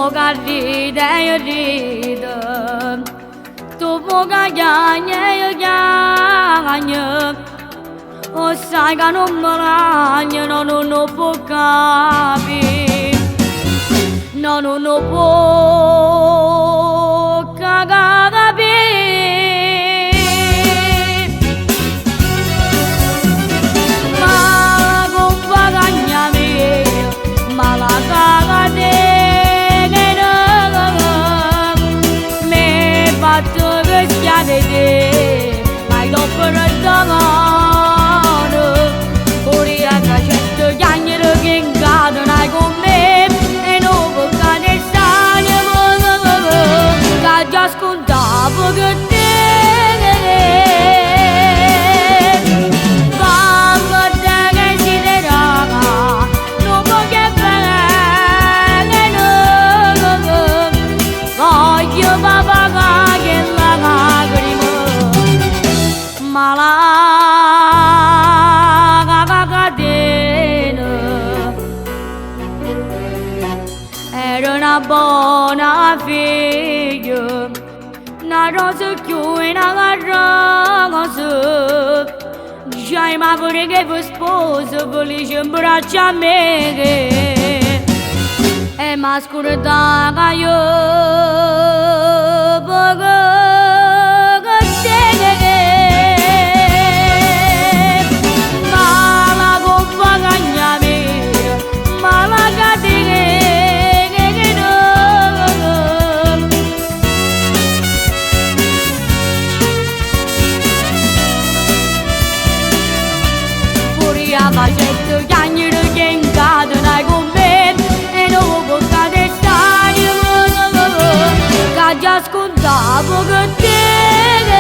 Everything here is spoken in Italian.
boga rida tu boga nya o sai ga no maranya no pokabi no pokagabi mai dopo per domani ora che c'è giangere che incadono con me e non può cadere che già scontavo che te mamma te che si derama non può che bene voglio papà che la Malagadena era una buona figlia, una rosa chiusa una rosa, già ma pure che fu sposa, felice in braccio a me, e ma scordata io poco. Facendo chiagnere che incadono con me e non può cadere che già scontavo che te